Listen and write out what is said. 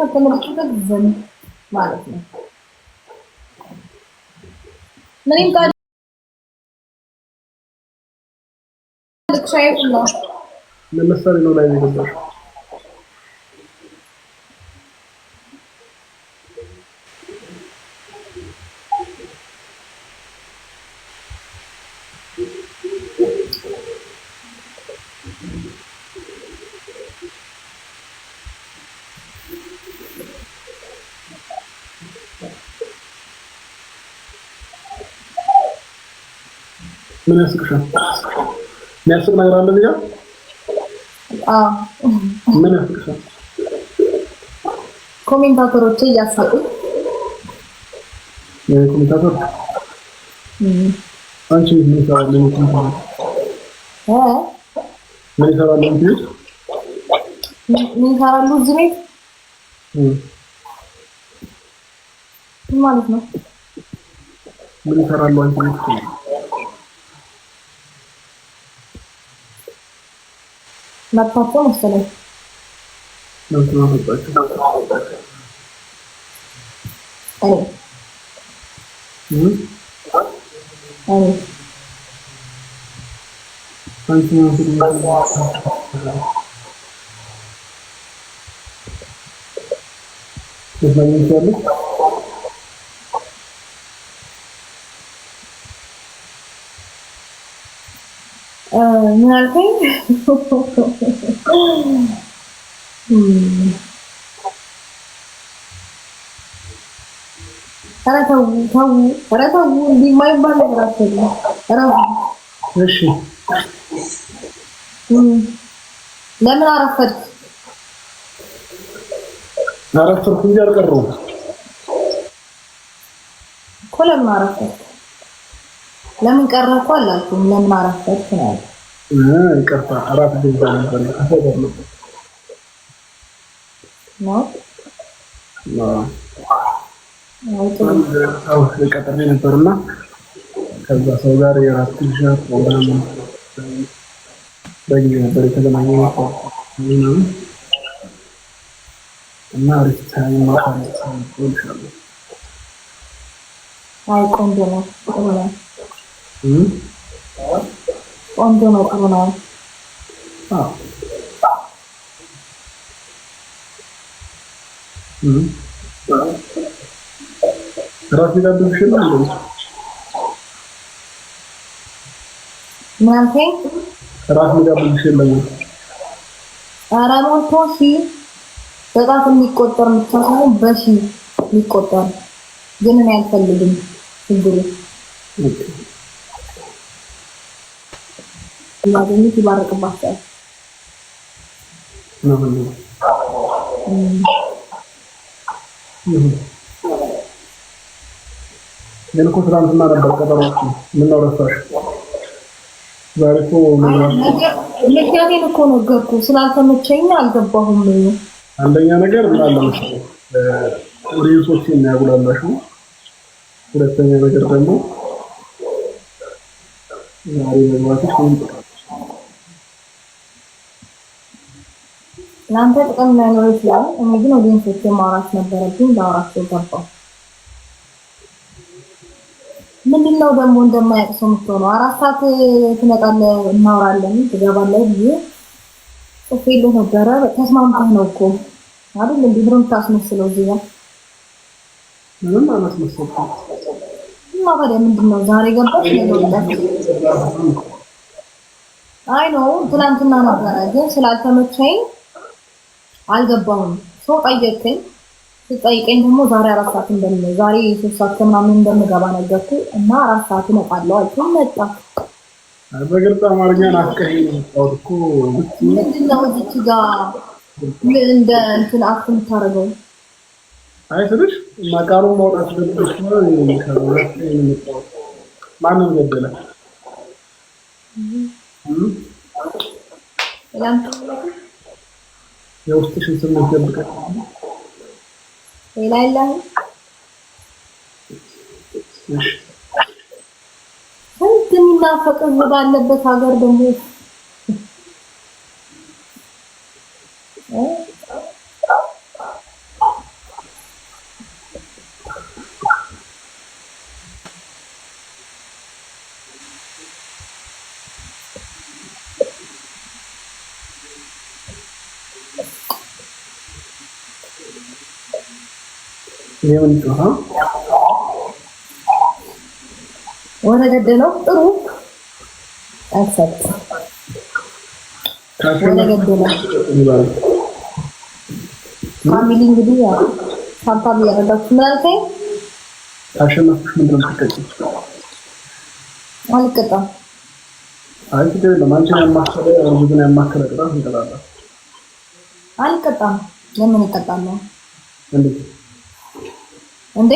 ከተመለከተ ዘንድ ማለት ነው። ምንም ጋር ልክሻይፍ ነው ለምሳሌ ነው ላይ ነው ምን ያስቅሻል? የሚያስቅ ነገር አለ ብያ? ምን ያስቅሻል? ኮሜንታተሮች እያሳቁ ኮሜንታተር አንቺ ምን ይሰራል? ምን ይሰራል? ምን ይሰራሉ እዚህ ቤት ማለት ነው? ምን ይሰራሉ አንቺ ቤት? መጣጣው መሰለኝ ነው መጣጣው አንቺ ነው ምናልከኝ ተው እንዲማይባል ነገር አትበል። እሺ ለምን አረፈድክ? አረፈድኩ እንጂ አልቀረሁም እኮ። ለምን አረፈድክ? ለምን ቀረህ እኮ አላልኩም። ለምን አረፈድክ ነው? ይቅርታ አራት ደቂቃ ነበር አፈደር ነበር ነው አዎ ቀጠሮ ነበርና ከዛ ሰው ጋር የራት ልጅ ፕሮግራም በጊዜ ነበር የተገናኘው እና አሪፍ ታይም ማሳለፍ ይችላል። አይ ቆንጆ ነው ጥሩ ነው። ቆንጆ ነው ጥሩ ነው። አዎ ራስ ይዳብሽ ነው ማለት ራስ ይዳብሽ ነው። አራሞቶ ሺ በጣም የሚቆጠር ምታሳው በሺ የሚቆጠር ግን እኔ አልፈልግም ችግሩ ያገኙት ይባረክባቸው ነው ለልኮ ትናንትና ነበር ቀጠሮአችን። ምን ነው ረሳሽ? ዛሬ እኮ ለኪያቴን እኮ ነገርኩ ስላልተመቸኝ አልገባሁም። አንደኛ ነገር ምን አለ መሰለኝ ኦዲየንሶችን ያጉላላሽ። ሁለተኛ ነገር ደግሞ ዛሬ ለማለት ምን እናንተ ጥቅም ላይ ይችላል። እኔ ግን ኦዲየንሶችን ማውራት ነበረብኝ። ላውራቸው ገባሁ። ምንድነው ደግሞ እንደማያውቅ ሰው የምትሆነው? 4 ሰዓት ትመጣለህ እናወራለን ትገባለህ ብዬ ጽፌልህ ነበረ። ተስማምተህ ነው እኮ አይደል? እንዴ ብሩን ታስመስለው እዚህ ጋር ምንም አላስመስልኩም። እና ታዲያ ምንድነው ዛሬ ገባሽ ነው? አይ ነው ትናንትና ነበረ ግን ስላልተመቸኝ አልገባሁም። ሰው ጠየቀኝ። ሲጠይቀኝ ደግሞ ዛሬ 4 ሰዓት እንደምን ዛሬ 3 ሰዓት ከምናምን እንደምገባ ነገርኩ እና 4 ሰዓት እመጣለሁ አልኩኝ። መጣ። በግልጽ አማርኛ ናፍቀኝ ነው እኮ ምንድነው እዚህ ጋር ምን እንደ እንትን አክት የምታደርገው? አይ ስልሽ ማቃሩን ማውጣት ስለምትሽ ነው የሚሰራው። ማንም ገደለ የውስጥሽን ስሜት ደብቀሽ ሌላ የለም። ስንት የሚናፈቅ ህዝብ ባለበት ሀገር ደግሞ የምን ጮሃ ወደ ገደለው ጥሩ አክሰፕት ወደ ገደለው ፋሚሊ እንግዲህ ታምታም ያረዳችሁ ማለት ነው። ታሸነፍሽ ምንድነው ተከታይ አልቀጣም አይደል ለማንኛውም ያማከለ ብዙን ያማከለ ቅጣት እንጠራለን። አልቀጣም ለምን እቀጣለሁ እንዴ እንዴ